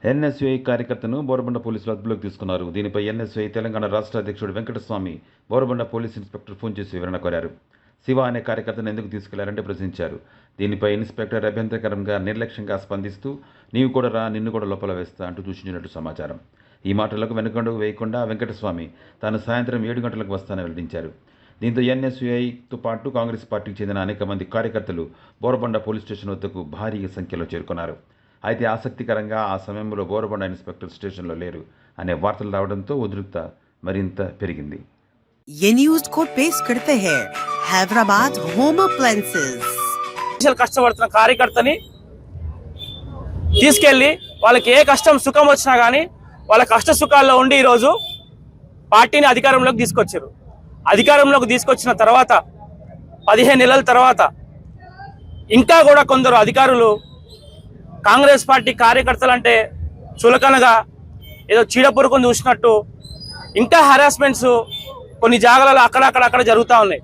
NSUI కార్యకర్తను బోరబండ పోలీసులు అదుపులోకి తీసుకున్నారు. దీనిపై ఎన్ఎస్యుఐ తెలంగాణ రాష్ట్ర అధ్యక్షుడు Venkataswamy Borabanda police inspector phone చేసి వివరణ కోరారు. శివ అనే కార్యకర్తను ఎందుకు తీసుకెళ్లారంటే ప్రశ్నించారు. దీనిపై ఇన్స్పెక్టర్ అభ్యంతరకరంగా నిర్లక్ష్యంగా స్పందిస్తూ నీవు కూడా రా, నిన్ను కూడా లోపల వేస్తా అంటూ సూచించినట్టు సమాచారం. ఈ మాటలకు వెనుకండుకు వేయకుండా వెంకటస్వామి తాను సాయంత్రం 7 గంటలకు వస్తానని వెల్లడించారు. దీంతో ఎన్ఎస్యుఐతో పాటు కాంగ్రెస్ పార్టీకి చెందిన అనేక మంది కార్యకర్తలు బోరబండ పోలీస్ స్టేషన్ వద్దకు భారీ సంఖ్యలో చేరుకున్నారు. అయితే ఆసక్తికరంగా ఆ సమయంలో బోరబండ ఇన్స్పెక్టర్ స్టేషన్లో లేరు అనే వార్తలు రావడంతో ఉద్రిక్త మరింత పెరిగింది. ये न्यूज़ को पेश करते हैं हैदराबाद होम अप्लायंसेस। కష్టపడుతున్న కార్యకర్తని తీసుకెళ్లి వాళ్ళకి ఏ కష్టం సుఖం వచ్చినా కానీ వాళ్ళ కష్ట సుఖాల్లో ఉండి ఈరోజు పార్టీని అధికారంలోకి తీసుకొచ్చారు. అధికారంలోకి తీసుకొచ్చిన తర్వాత 15 నెలల తర్వాత ఇంకా కూడా కొందరు అధికారులు కాంగ్రెస్ పార్టీ కార్యకర్తలు అంటే చులకనగా ఏదో చీడపురుగును చూసినట్టు ఇంకా హరాస్మెంట్స్ కొన్ని జాగాలలో అక్కడ జరుగుతూ ఉన్నాయి.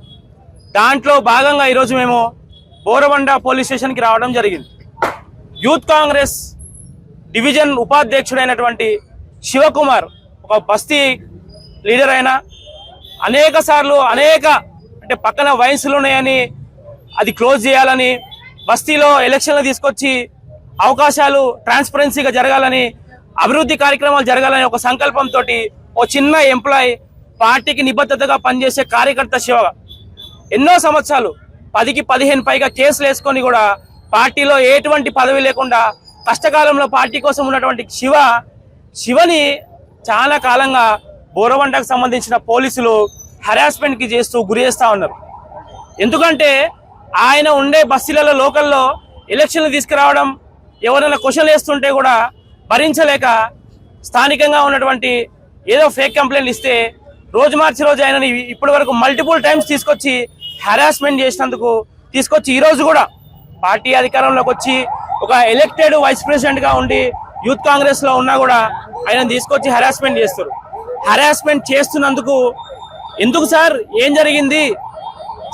దాంట్లో భాగంగా ఈరోజు మేము బోరబండ పోలీస్ స్టేషన్కి రావడం జరిగింది. యూత్ కాంగ్రెస్ డివిజన్ ఉపాధ్యక్షుడైనటువంటి శివకుమార్ ఒక బస్తీ లీడర్ అయినా అనేక సార్లు అంటే పక్కన వైన్స్లు ఉన్నాయని అది క్లోజ్ చేయాలని, బస్తీలో ఎలక్షన్లు తీసుకొచ్చి అవకాశాలు ట్రాన్స్పరెన్సీగా జరగాలని, అభివృద్ధి కార్యక్రమాలు జరగాలని ఒక సంకల్పంతో ఓ చిన్న ఎంప్లాయ్ పార్టీకి నిబద్ధతగా పనిచేసే కార్యకర్త శివ ఎన్నో సంవత్సరాలు 10కి 15 పైగా కేసులు వేసుకొని కూడా పార్టీలో ఎటువంటి పదవి లేకుండా కష్టకాలంలో పార్టీ కోసం ఉన్నటువంటి శివని చాలా కాలంగా బోరబండకు సంబంధించిన పోలీసులు హరాస్మెంట్కి గురి చేస్తూ ఉన్నారు. ఎందుకంటే ఆయన ఉండే బస్తీలలో లోకల్లో ఎలక్షన్లు తీసుకురావడం, ఎవరైనా క్వశ్చన్లు వేస్తుంటే కూడా భరించలేక స్థానికంగా ఉన్నటువంటి ఏదో ఫేక్ కంప్లైంట్లు ఇస్తే రోజు మార్చి రోజు ఆయనని ఇప్పటి వరకు మల్టిపుల్ టైమ్స్ తీసుకొచ్చి హరాస్మెంట్ చేసినందుకు తీసుకొచ్చి ఈరోజు కూడా పార్టీ అధికారంలోకి వచ్చి ఒక ఎలక్టెడ్ వైస్ ప్రెసిడెంట్గా ఉండి యూత్ కాంగ్రెస్లో ఉన్నా కూడా ఆయన తీసుకొచ్చి హరాస్మెంట్ చేస్తారు. హరాస్మెంట్ చేస్తున్నందుకు ఎందుకు సార్, ఏం జరిగింది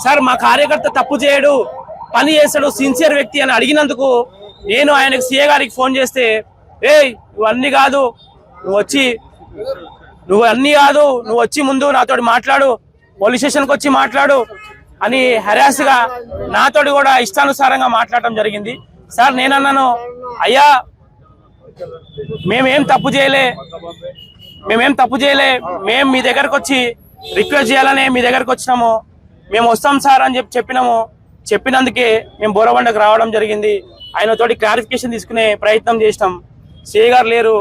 సార్, మా కార్యకర్త తప్పు చేయడు, పని చేస్తాడు, సిన్సియర్ వ్యక్తి అని అడిగినందుకు నేను ఆయనకు సీఏ గారికి ఫోన్ చేస్తే నువ్వు వచ్చి ముందు నాతోటి మాట్లాడు, పోలీస్ స్టేషన్కి వచ్చి మాట్లాడు అని హరాస్గా నాతోటి కూడా ఇష్టానుసారంగా మాట్లాడటం జరిగింది. సార్ నేనన్నాను, అయ్యా మేమేం తప్పు చేయలే, మేము మీ దగ్గరకు వచ్చి రిక్వెస్ట్ చేయాలనే మీ దగ్గరకు వచ్చినాము, మేము వస్తాం సార్ అని చెప్పినాము. చెప్పినందుకే మేము బోరబండకు రావడం జరిగింది. ఆయనతోటి క్లారిఫికేషన్ తీసుకునే ప్రయత్నం చేసినాం. సిఐ గారు లేరు,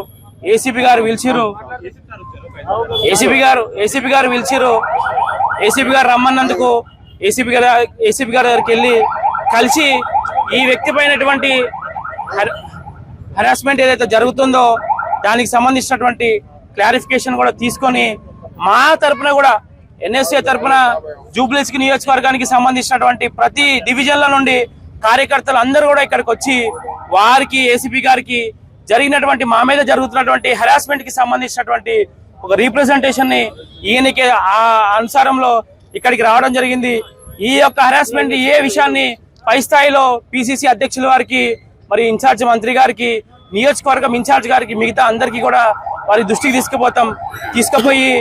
ఏసీపీ గారు పిలిచిరు, ఏసీపీ గారు పిలిచిరు. ఏసీపీ గారు రమ్మన్నందుకు ఏసీపీ గారి దగ్గరికి వెళ్ళి కలిసి ఈ వ్యక్తి పైనటువంటి హరాస్మెంట్ ఏదైతే జరుగుతుందో దానికి సంబంధించినటువంటి క్లారిఫికేషన్ కూడా తీసుకొని మా తరఫున కూడా ఎన్ఎస్ఏ తరఫున జూబ్లీస్ నియోజకవర్గానికి సంబంధించినటువంటి ప్రతి డివిజన్ల నుండి కార్యకర్తలు అందరూ కూడా ఇక్కడికి వచ్చి వారికి ఏసీపీ గారికి జరిగినటువంటి మా మీద జరుగుతున్నటువంటి హరాస్మెంట్ కి సంబంధించినటువంటి ఒక రీప్రజెంటేషన్ ని ఈయనకి ఆ అనుసారంలో ఇక్కడికి రావడం జరిగింది. ఈ యొక్క హరాస్మెంట్ ఏ విషయాన్ని పై స్థాయిలో పిసిసి అధ్యక్షుల వారికి, మరి ఇన్ఛార్జ్ మంత్రి గారికి, నియోజకవర్గం ఇన్ఛార్జ్ గారికి, మిగతా అందరికీ కూడా వారి దృష్టికి తీసుకుపోయి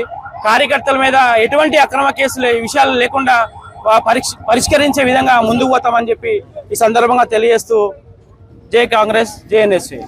కార్యకర్తల మీద ఎటువంటి అక్రమ కేసులు విషయాలు లేకుండా పరిష్కరించే విధంగా ముందుకు పోతామని చెప్పి ఈ సందర్భంగా తెలియజేస్తూ జై కాంగ్రెస్, జై ఎన్ఎస్ఏ.